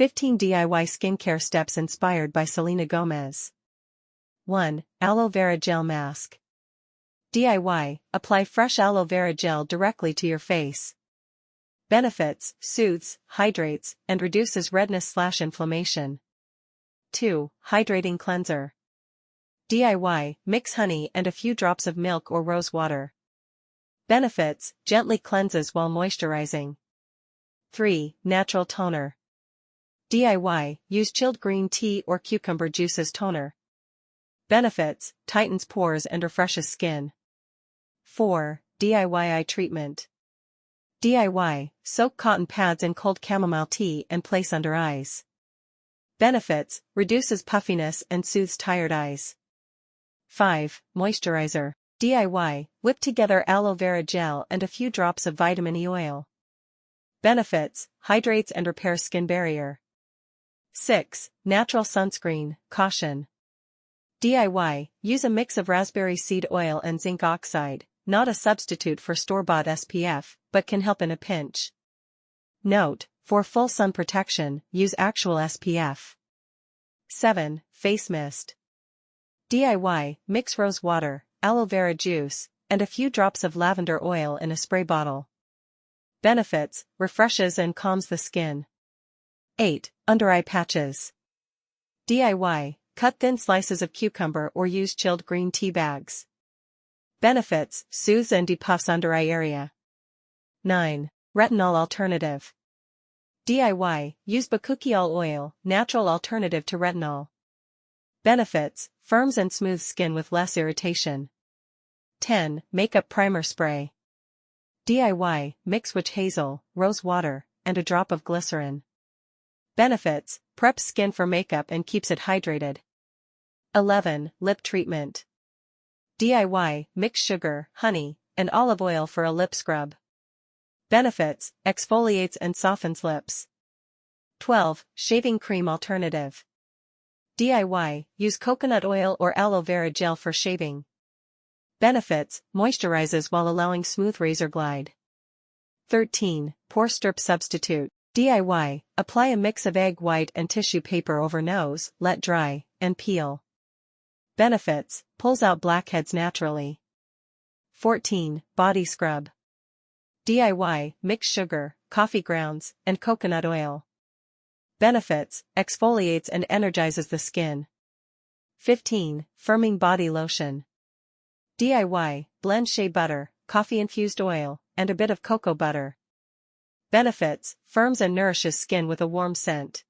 15 DIY skincare steps inspired by Selena Gomez. 1. Aloe vera gel mask. DIY, apply fresh aloe vera gel directly to your face. Benefits: soothes, hydrates, and reduces redness/inflammation. 2. Hydrating cleanser. DIY, mix honey and a few drops of milk or rose water. Benefits: gently cleanses while moisturizing. 3. Natural toner. DIY, use chilled green tea or cucumber juice as toner. Benefits: tightens pores and refreshes skin. 4. DIY eye treatment. DIY, soak cotton pads in cold chamomile tea and place under eyes. Benefits: reduces puffiness and soothes tired eyes. 5. Moisturizer. DIY, whip together aloe vera gel and a few drops of vitamin E oil. Benefits: hydrates and repairs skin barrier. 6. Natural sunscreen, caution. DIY, use a mix of raspberry seed oil and zinc oxide, not a substitute for store-bought SPF, but can help in a pinch. Note: for full sun protection, use actual SPF. 7. Face mist. DIY, mix rose water, aloe vera juice, and a few drops of lavender oil in a spray bottle. Benefits: refreshes and calms the skin. 8. Under-eye patches. DIY, cut thin slices of cucumber or use chilled green tea bags. Benefits: soothes and depuffs under-eye area. 9. Retinol alternative. DIY, use bakuchiol oil, natural alternative to retinol. Benefits: firms and smooths skin with less irritation. 10. Makeup primer spray. DIY, mix witch hazel, rose water, and a drop of glycerin. Benefits: preps skin for makeup and keeps it hydrated. 11. Lip treatment. DIY, mix sugar, honey, and olive oil for a lip scrub. Benefits: exfoliates and softens lips. 12. Shaving cream alternative. DIY, use coconut oil or aloe vera gel for shaving. Benefits: moisturizes while allowing smooth razor glide. 13. Pore strip substitute. DIY, apply a mix of egg white and tissue paper over nose, let dry, and peel. Benefits: pulls out blackheads naturally. 14. Body scrub. DIY, mix sugar, coffee grounds, and coconut oil. Benefits: exfoliates and energizes the skin. 15. Firming body lotion. DIY, blend shea butter, coffee-infused oil, and a bit of cocoa butter. Benefits: firms and nourishes skin with a warm scent.